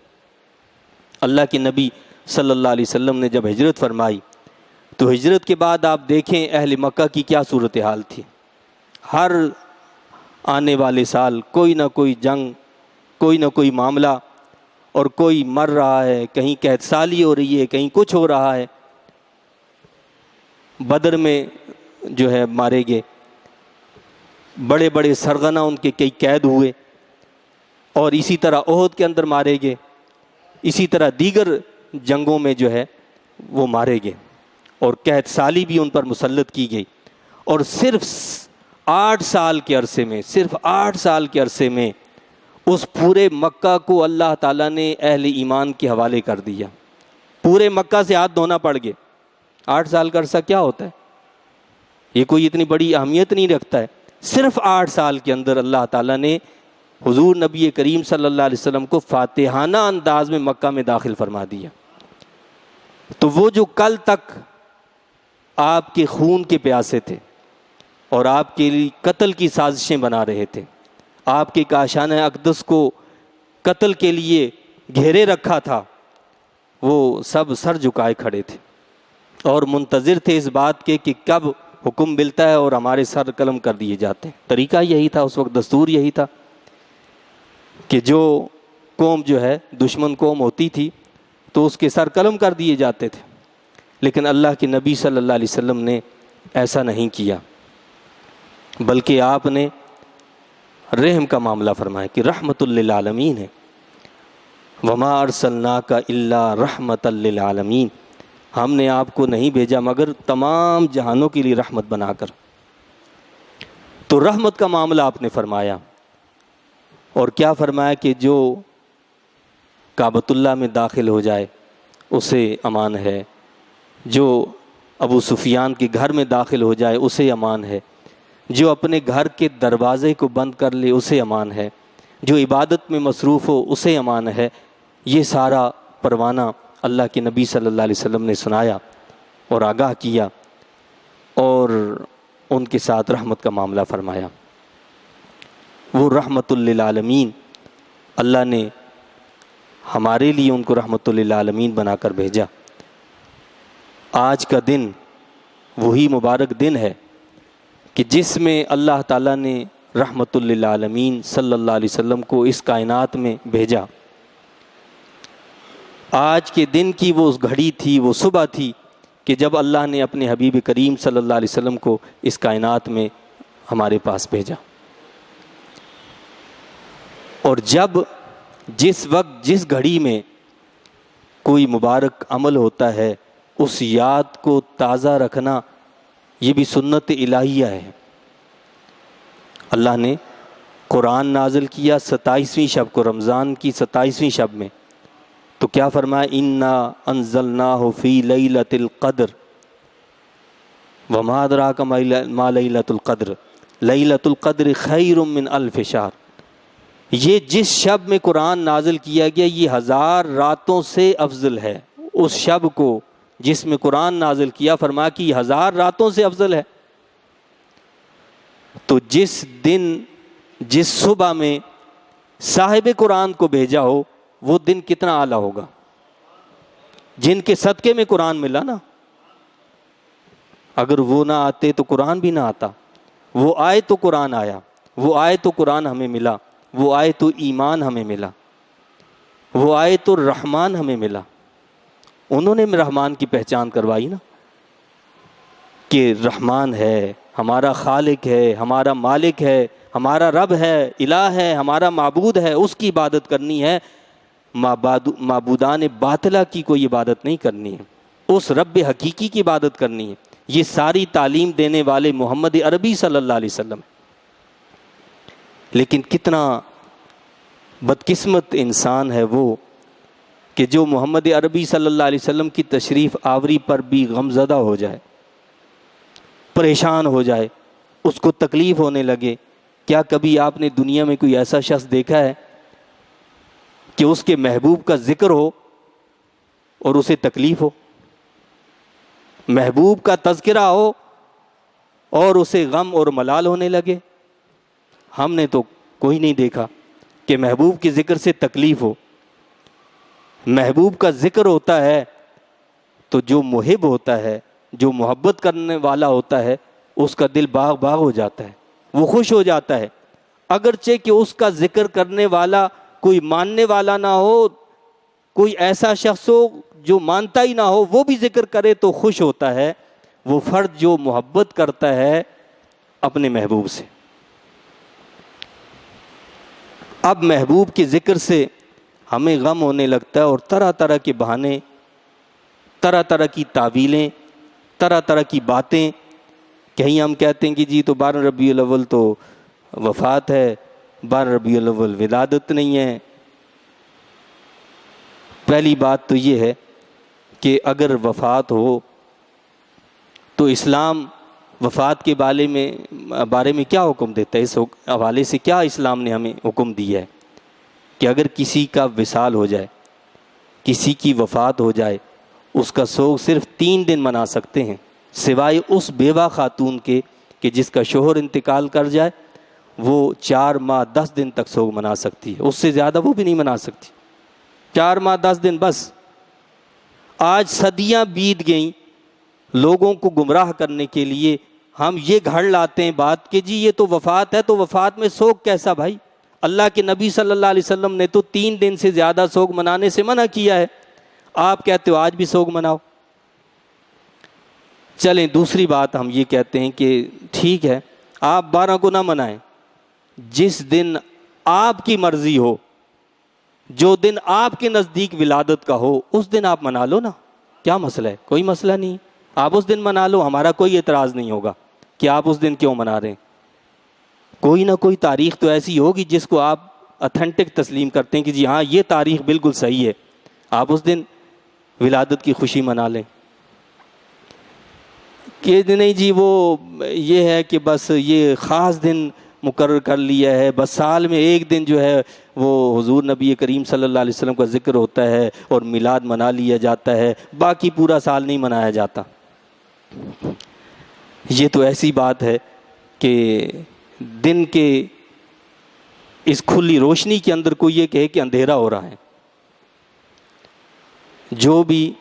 اللہ کے نبی صلی اللہ علیہ وسلم نے جب ہجرت فرمائی تو ہجرت کے بعد آپ دیکھیں اہل مکہ کی کیا صورتحال تھی۔ ہر آنے والے سال کوئی نہ کوئی جنگ، کوئی نہ کوئی معاملہ، اور کوئی مر رہا ہے، کہیں قحط سالی ہو رہی ہے، کہیں کچھ ہو رہا ہے۔ بدر میں جو ہے مارے گئے، بڑے بڑے سرغنہ ان کے کئی قید ہوئے، اور اسی طرح احد کے اندر مارے گئے، اسی طرح دیگر جنگوں میں جو ہے وہ مارے گئے، اور قحط سالی بھی ان پر مسلط کی گئی۔ اور صرف 8 سال کے عرصے میں، صرف 8 سال کے عرصے میں اس پورے مکہ کو اللہ تعالیٰ نے اہل ایمان کے حوالے کر دیا۔ پورے مکہ سے ہاتھ دھونا پڑ گئے۔ 8 سال کا عرصہ کیا ہوتا ہے؟ یہ کوئی اتنی بڑی اہمیت نہیں رکھتا ہے۔ صرف 8 سال کے اندر اللہ تعالیٰ نے حضور نبی کریم صلی اللہ علیہ وسلم کو فاتحانہ انداز میں مکہ میں داخل فرما دیا۔ تو وہ جو کل تک آپ کے خون کے پیاسے تھے اور آپ کے لیے قتل کی سازشیں بنا رہے تھے، آپ کے کاشانہ اقدس کو قتل کے لیے گھیرے رکھا تھا، وہ سب سر جھکائے کھڑے تھے اور منتظر تھے اس بات کے کہ کب حکم ملتا ہے اور ہمارے سر قلم کر دیے جاتے ہیں۔ طریقہ یہی تھا اس وقت، دستور یہی تھا کہ جو قوم جو ہے دشمن قوم ہوتی تھی تو اس کے سر قلم کر دیے جاتے تھے۔ لیکن اللہ کے نبی صلی اللہ علیہ وسلم نے ایسا نہیں کیا، بلکہ آپ نے رحم کا معاملہ فرمایا کہ رحمت للعالمین ہے۔ وما ارسلناک الا رحمت للعالمین، ہم نے آپ کو نہیں بھیجا مگر تمام جہانوں کے لیے رحمت بنا کر۔ تو رحمت کا معاملہ آپ نے فرمایا، اور کیا فرمایا کہ جو کعبۃ اللہ میں داخل ہو جائے اسے امان ہے، جو ابو سفیان کے گھر میں داخل ہو جائے اسے امان ہے، جو اپنے گھر کے دروازے کو بند کر لے اسے امان ہے، جو عبادت میں مصروف ہو اسے امان ہے۔ یہ سارا پروانہ اللہ کے نبی صلی اللہ علیہ وسلم نے سنایا اور آگاہ کیا اور ان کے ساتھ رحمت کا معاملہ فرمایا۔ وہ رحمت للعالمین، اللہ نے ہمارے لیے ان کو رحمت للعالمین بنا کر بھیجا۔ آج کا دن وہی مبارک دن ہے کہ جس میں اللہ تعالیٰ نے رحمت للعالمین صلی اللہ علیہ وسلم کو اس کائنات میں بھیجا۔ آج کے دن کی وہ گھڑی تھی، وہ صبح تھی کہ جب اللہ نے اپنے حبیب کریم صلی اللہ علیہ وسلم کو اس کائنات میں ہمارے پاس بھیجا۔ اور جس وقت جس گھڑی میں کوئی مبارک عمل ہوتا ہے اس یاد کو تازہ رکھنا یہ بھی سنت الہیہ ہے۔ اللہ نے قرآن نازل کیا 27ویں شب کو، رمضان کی 27ویں شب میں، تو کیا فرمایا انا انزلناہ فی لیلۃ القدر وما ادراک ما لیلۃ القدر لیلۃ القدر خیر من الف شہر۔ یہ جس شب میں قرآن نازل کیا گیا یہ 1000 راتوں سے افضل ہے۔ اس شب کو جس میں قرآن نازل کیا فرمایا کہ یہ 1000 راتوں سے افضل ہے۔ تو جس دن جس صبح میں صاحب قرآن کو بھیجا ہو وہ دن کتنا اعلیٰ ہوگا، جن کے صدقے میں قرآن ملا نا۔ اگر وہ نہ آتے تو قرآن بھی نہ آتا، وہ آئے تو قرآن آیا، وہ آئے تو قرآن ہمیں ملا، وہ آئے تو ایمان ہمیں ملا، وہ آئے تو رحمان ہمیں ملا۔ انہوں نے رحمان کی پہچان کروائی نا کہ رحمان ہے، ہمارا خالق ہے، ہمارا مالک ہے، ہمارا رب ہے، الہ ہے، ہمارا معبود ہے، اس کی عبادت کرنی ہے، معبودان باطلہ کی کوئی عبادت نہیں کرنی ہے۔ اس رب حقیقی کی عبادت کرنی ہے. یہ ساری تعلیم دینے والے محمد عربی صلی اللہ علیہ وسلم. لیکن کتنا بدقسمت انسان ہے وہ کہ جو محمد عربی صلی اللہ علیہ وسلم کی تشریف آوری پر بھی غمزدہ ہو جائے, پریشان ہو جائے, اس کو تکلیف ہونے لگے. کیا کبھی آپ نے دنیا میں کوئی ایسا شخص دیکھا ہے کہ اس کے محبوب کا ذکر ہو اور اسے تکلیف ہو؟ محبوب کا تذکرہ ہو اور اسے غم اور ملال ہونے لگے؟ ہم نے تو کوئی نہیں دیکھا کہ محبوب کے ذکر سے تکلیف ہو. محبوب کا ذکر ہوتا ہے تو جو محب ہوتا ہے, جو محبت کرنے والا ہوتا ہے, اس کا دل باغ باغ ہو جاتا ہے, وہ خوش ہو جاتا ہے. اگرچہ کہ اس کا ذکر کرنے والا کوئی ماننے والا نہ ہو, کوئی ایسا شخص ہو جو مانتا ہی نہ ہو, وہ بھی ذکر کرے تو خوش ہوتا ہے وہ فرد جو محبت کرتا ہے اپنے محبوب سے. اب محبوب کے ذکر سے ہمیں غم ہونے لگتا ہے اور طرح طرح کے بہانے, طرح طرح کی تعویلیں, طرح طرح کی باتیں. کہیں ہم کہتے ہیں کہ جی تو 12 ربیع الاول تو وفات ہے, 12 ربیع الاول ولادت نہیں ہے. پہلی بات تو یہ ہے کہ اگر وفات ہو تو اسلام وفات کے بارے میں کیا حکم دیتا ہے؟ اس حوالے سے کیا اسلام نے ہمیں حکم دیا ہے کہ اگر کسی کا وصال ہو جائے, کسی کی وفات ہو جائے, اس کا سوگ صرف 3 دن منا سکتے ہیں, سوائے اس بیوہ خاتون کے کہ جس کا شوہر انتقال کر جائے, وہ 4 ماہ 10 دن تک سوگ منا سکتی ہے, اس سے زیادہ وہ بھی نہیں منا سکتی. 4 ماہ 10 دن بس. آج صدیاں بیت گئیں لوگوں کو گمراہ کرنے کے لیے ہم یہ گھڑ لاتے ہیں بات کہ جی یہ تو وفات ہے, تو وفات میں سوگ کیسا بھائی؟ اللہ کے نبی صلی اللہ علیہ وسلم نے تو 3 دن سے زیادہ سوگ منانے سے منع کیا ہے. آپ کہتے ہو آج بھی سوگ مناؤ. چلیں دوسری بات ہم یہ کہتے ہیں کہ ٹھیک ہے آپ 12 کو نہ منائیں, جس دن آپ کی مرضی ہو, جو دن آپ کے نزدیک ولادت کا ہو, اس دن آپ منا لو نا. کیا مسئلہ ہے؟ کوئی مسئلہ نہیں, آپ اس دن منا لو, ہمارا کوئی اعتراض نہیں ہوگا کہ آپ اس دن کیوں منا رہے ہیں. کوئی نہ کوئی تاریخ تو ایسی ہوگی جس کو آپ اتھینٹک تسلیم کرتے ہیں کہ جی ہاں یہ تاریخ بالکل صحیح ہے, آپ اس دن ولادت کی خوشی منا لیں. کہ نہیں جی وہ یہ ہے کہ بس یہ خاص دن مقرر کر لیا ہے, بس سال میں ایک دن جو ہے وہ حضور نبی کریم صلی اللہ علیہ وسلم کا ذکر ہوتا ہے اور میلاد منا لیا جاتا ہے, باقی پورا سال نہیں منایا جاتا. یہ تو ایسی بات ہے کہ دن کے اس کھلی روشنی کے اندر کوئی یہ کہے کہ اندھیرا ہو رہا ہے. جو بھی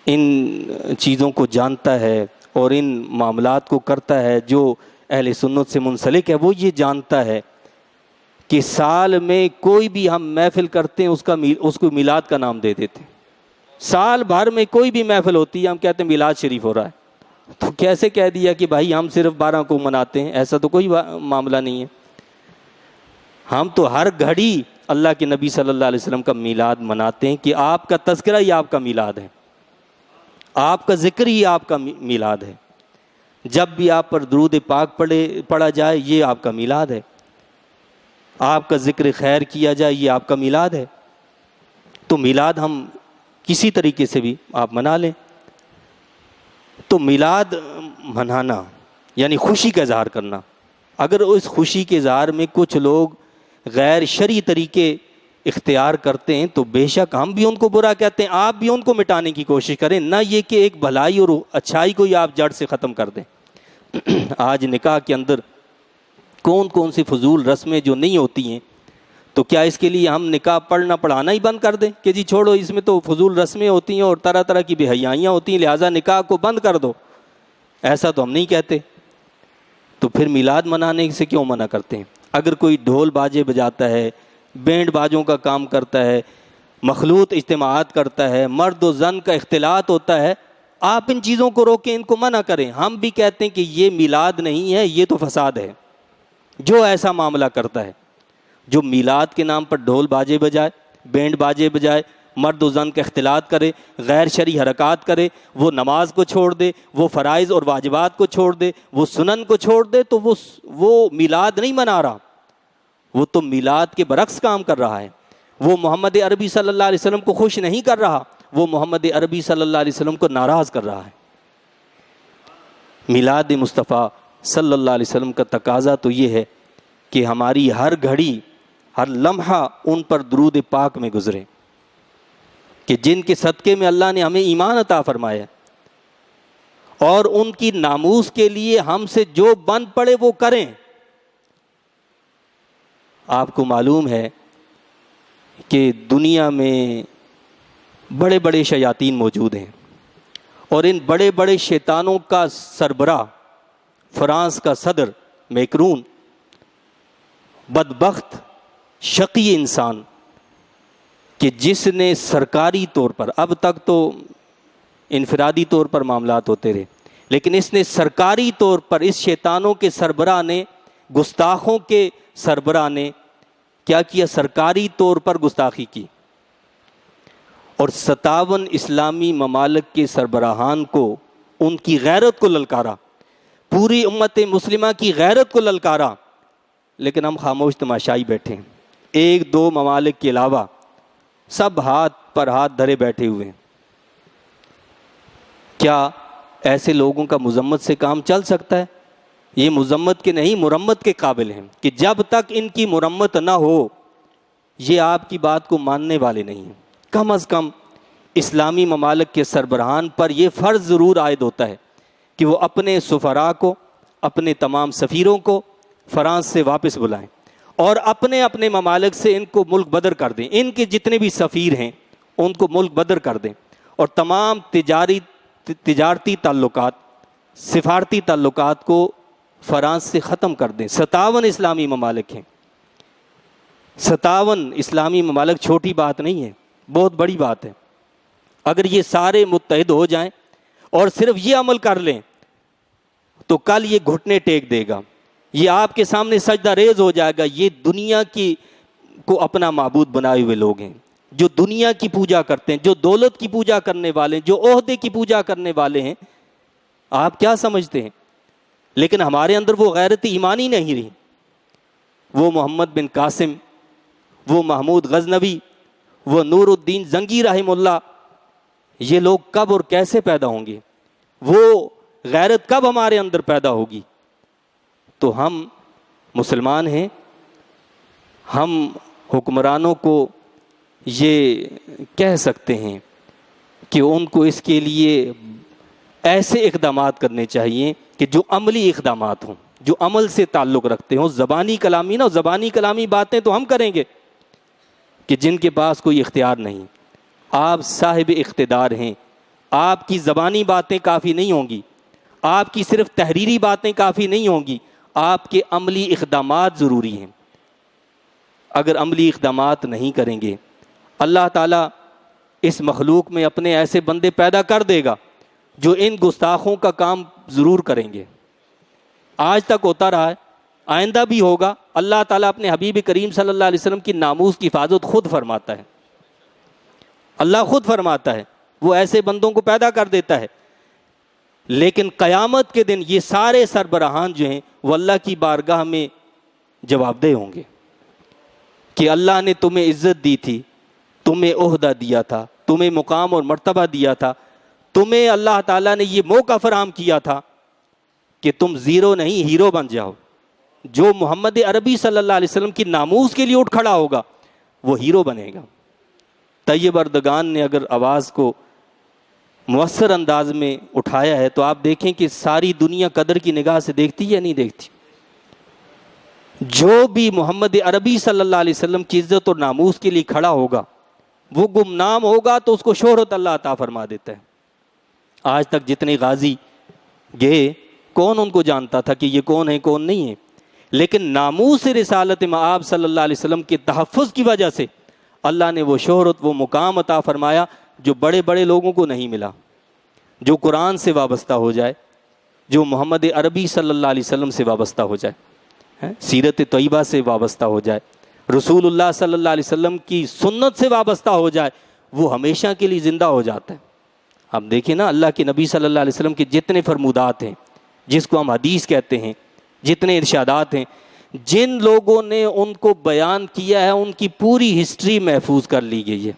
ان چیزوں کو جانتا ہے اور ان معاملات کو کرتا ہے, جو اہل سنت سے منسلک ہے, وہ یہ جانتا ہے کہ سال میں کوئی بھی ہم محفل کرتے ہیں اس کو میلاد کا نام دے دیتے ہیں. سال بھر میں کوئی بھی محفل ہوتی ہے ہم کہتے ہیں میلاد شریف ہو رہا ہے, تو کیسے کہہ دیا کہ بھائی ہم صرف 12 کو مناتے ہیں؟ ایسا تو کوئی معاملہ نہیں ہے. ہم تو ہر گھڑی اللہ کے نبی صلی اللہ علیہ وسلم کا میلاد مناتے ہیں کہ آپ کا تذکرہ ہی آپ کا میلاد ہے, آپ کا ذکر ہی آپ کا میلاد ہے. جب بھی آپ پر درود پاک پڑھا جائے یہ آپ کا میلاد ہے, آپ کا ذکر خیر کیا جائے یہ آپ کا میلاد ہے. تو میلاد ہم کسی طریقے سے بھی آپ منا لیں. تو میلاد منانا یعنی خوشی کا اظہار کرنا. اگر اس خوشی کے اظہار میں کچھ لوگ غیر شرعی طریقے اختیار کرتے ہیں تو بے شک ہم بھی ان کو برا کہتے ہیں, آپ بھی ان کو مٹانے کی کوشش کریں, نہ یہ کہ ایک بھلائی اور اچھائی کو ہی آپ جڑ سے ختم کر دیں. آج نکاح کے اندر کون کون سی فضول رسمیں جو نہیں ہوتی ہیں, تو کیا اس کے لیے ہم نکاح پڑھانا ہی بند کر دیں کہ جی چھوڑو اس میں تو فضول رسمیں ہوتی ہیں اور طرح طرح کی بے حیائیاں ہوتی ہیں, لہٰذا نکاح کو بند کر دو؟ ایسا تو ہم نہیں کہتے. تو پھر میلاد منانے سے کیوں منع کرتے ہیں؟ اگر کوئی ڈھول باجے بجاتا ہے, بینڈ باجوں کا کام کرتا ہے, مخلوط اجتماعات کرتا ہے, مرد و زن کا اختلاط ہوتا ہے, آپ ان چیزوں کو روکیں, ان کو منع کریں. ہم بھی کہتے ہیں کہ یہ میلاد نہیں ہے, یہ تو فساد ہے. جو ایسا معاملہ کرتا ہے, جو میلاد کے نام پر ڈھول باجے بجائے, بینڈ باجے بجائے, مرد و زن کا اختلاط کرے، غیر شرعی حرکات کرے، وہ نماز کو چھوڑ دے، وہ فرائض اور واجبات کو چھوڑ دے، وہ سنن کو چھوڑ دے، تو وہ میلاد نہیں منا رہا، وہ تو میلاد کے برعکس کام کر رہا ہے۔ وہ محمد عربی صلی اللہ علیہ وسلم کو خوش نہیں کر رہا، وہ محمد عربی صلی اللہ علیہ وسلم کو ناراض کر رہا ہے۔ میلاد مصطفیٰ صلی اللہ علیہ وسلم کا تقاضا تو یہ ہے کہ ہماری ہر گھڑی، ہر لمحہ ان پر درود پاک میں گزرے، کہ جن کے صدقے میں اللہ نے ہمیں ایمان عطا فرمایا، اور ان کی ناموس کے لیے ہم سے جو بن پڑے وہ کریں۔ آپ کو معلوم ہے کہ دنیا میں بڑے بڑے شیاطین موجود ہیں، اور ان بڑے بڑے شیطانوں کا سربراہ فرانس کا صدر میکرون، بدبخت شقی انسان، کہ جس نے سرکاری طور پر، اب تک تو انفرادی طور پر معاملات ہوتے رہے، لیکن اس نے سرکاری طور پر، اس شیطانوں کے سربراہ نے، گستاخوں کے سربراہ نے کیا کیا؟ سرکاری طور پر گستاخی کی، اور 57 اسلامی ممالک کے سربراہان کو، ان کی غیرت کو للکارا، پوری امت مسلمہ کی غیرت کو للکارا، لیکن ہم خاموش تماشائی بیٹھے ہیں۔ ایک دو ممالک کے علاوہ سب ہاتھ پر ہاتھ دھرے بیٹھے ہوئے ہیں۔ کیا ایسے لوگوں کا مذمت سے کام چل سکتا ہے؟ یہ مذمت کے نہیں، مرمت کے قابل ہیں، کہ جب تک ان کی مرمت نہ ہو یہ آپ کی بات کو ماننے والے نہیں ہیں۔ کم از کم اسلامی ممالک کے سربراہان پر یہ فرض ضرور عائد ہوتا ہے کہ وہ اپنے سفراء کو، اپنے تمام سفیروں کو فرانس سے واپس بلائیں، اور اپنے اپنے ممالک سے ان کو ملک بدر کر دیں، ان کے جتنے بھی سفیر ہیں ان کو ملک بدر کر دیں، اور تمام تجارتی تعلقات، سفارتی تعلقات کو فرانس سے ختم کر دیں۔ 57 اسلامی ممالک ہیں، 57 اسلامی ممالک چھوٹی بات نہیں ہے، بہت بڑی بات ہے۔ اگر یہ سارے متحد ہو جائیں اور صرف یہ عمل کر لیں تو کل یہ گھٹنے ٹیک دے گا، یہ آپ کے سامنے سجدہ ریز ہو جائے گا۔ یہ دنیا کی کو اپنا معبود بنائے ہوئے لوگ ہیں، جو دنیا کی پوجا کرتے ہیں، جو دولت کی پوجا کرنے والے ہیں، جو عہدے کی پوجا کرنے والے ہیں۔ آپ کیا سمجھتے ہیں؟ لیکن ہمارے اندر وہ غیرت ایمانی نہیں رہی۔ وہ محمد بن قاسم، وہ محمود غزنوی، وہ نور الدین زنگی رحمہ اللہ، یہ لوگ کب اور کیسے پیدا ہوں گے؟ وہ غیرت کب ہمارے اندر پیدا ہوگی؟ تو ہم مسلمان ہیں، ہم حکمرانوں کو یہ کہہ سکتے ہیں کہ ان کو اس کے لیے ایسے اقدامات کرنے چاہیے کہ جو عملی اقدامات ہوں، جو عمل سے تعلق رکھتے ہوں۔ زبانی کلامی نہ، زبانی کلامی باتیں تو ہم کریں گے کہ جن کے پاس کوئی اختیار نہیں۔ آپ صاحب اقتدار ہیں، آپ کی زبانی باتیں کافی نہیں ہوں گی، آپ کی صرف تحریری باتیں کافی نہیں ہوں گی، آپ کے عملی اقدامات ضروری ہیں۔ اگر عملی اقدامات نہیں کریں گے، اللہ تعالیٰ اس مخلوق میں اپنے ایسے بندے پیدا کر دے گا جو ان گستاخوں کا کام ضرور کریں گے۔ آج تک ہوتا رہا ہے، آئندہ بھی ہوگا۔ اللہ تعالیٰ اپنے حبیب کریم صلی اللہ علیہ وسلم کی ناموس کی حفاظت خود فرماتا ہے، اللہ خود فرماتا ہے، وہ ایسے بندوں کو پیدا کر دیتا ہے۔ لیکن قیامت کے دن یہ سارے سربراہان جو ہیں وہ اللہ کی بارگاہ میں جواب دہ ہوں گے کہ اللہ نے تمہیں عزت دی تھی، تمہیں عہدہ دیا تھا، تمہیں مقام اور مرتبہ دیا تھا، تمہیں اللہ تعالیٰ نے یہ موقع فراہم کیا تھا کہ تم زیرو نہیں ہیرو بن جاؤ۔ جو محمد عربی صلی اللہ علیہ وسلم کی ناموس کے لیے اٹھ کھڑا ہوگا وہ ہیرو بنے گا۔ طیب اردگان نے اگر آواز کو مؤثر انداز میں اٹھایا ہے تو آپ دیکھیں کہ ساری دنیا قدر کی نگاہ سے دیکھتی ہے یا نہیں دیکھتی۔ جو بھی محمد عربی صلی اللہ علیہ وسلم کی عزت اور ناموس کے لیے کھڑا ہوگا وہ گمنام ہوگا تو اس کو شہرت اللہ عطا فرما دیتا ہے۔ آج تک جتنے غازی گئے کون ان کو جانتا تھا کہ یہ کون ہے کون نہیں ہے، لیکن ناموس رسالت مآب صلی اللہ علیہ وسلم کے تحفظ کی وجہ سے اللہ نے وہ شہرت، وہ مقام عطا فرمایا جو بڑے بڑے لوگوں کو نہیں ملا۔ جو قرآن سے وابستہ ہو جائے، جو محمد عربی صلی اللہ علیہ وسلم سے وابستہ ہو جائے، سیرت طیبہ سے وابستہ ہو جائے، رسول اللہ صلی اللہ علیہ وسلم کی سنت سے وابستہ ہو جائے، وہ ہمیشہ کے لیے زندہ ہو جاتا ہے۔ اب دیکھیں نا، اللہ کے نبی صلی اللہ علیہ وسلم کے جتنے فرمودات ہیں، جس کو ہم حدیث کہتے ہیں، جتنے ارشادات ہیں، جن لوگوں نے ان کو بیان کیا ہے ان کی پوری ہسٹری محفوظ کر لی گئی ہے۔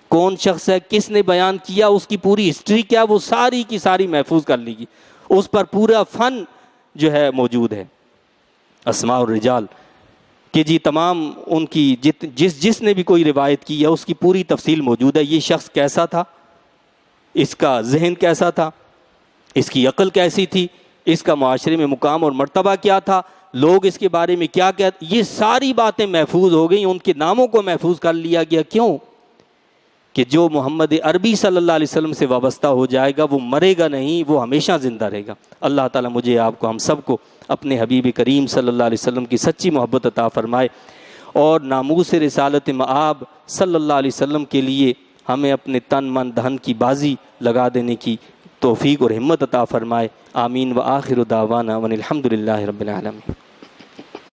کون شخص ہے، کس نے بیان کیا، اس کی پوری ہسٹری کیا، وہ ساری کی ساری محفوظ کر لی گئی، اس پر پورا فن جو ہے موجود ہے۔ اسماء الرجال کہ جی تمام ان کی جس نے بھی کوئی روایت کی ہے اس کی پوری تفصیل موجود ہے۔ یہ شخص کیسا تھا، اس کا ذہن کیسا تھا، اس کی عقل کیسی تھی، اس کا معاشرے میں مقام اور مرتبہ کیا تھا، لوگ اس کے بارے میں کیا کہتے، یہ ساری باتیں محفوظ ہو گئیں، ان کے ناموں کو محفوظ کر لیا گیا۔ کیوں؟ کہ جو محمد عربی صلی اللہ علیہ وسلم سے وابستہ ہو جائے گا وہ مرے گا نہیں، وہ ہمیشہ زندہ رہے گا۔ اللہ تعالیٰ مجھے آپ کو، ہم سب کو اپنے حبیب کریم صلی اللہ علیہ وسلم کی سچی محبت عطا فرمائے، اور ناموس رسالت مآب صلی اللہ علیہ وسلم کے لیے ہمیں اپنے تن من دھن کی بازی لگا دینے کی توفیق اور ہمت عطا فرمائے۔ آمین۔ وآخر دعوانا ان الحمد للہ رب العالمین۔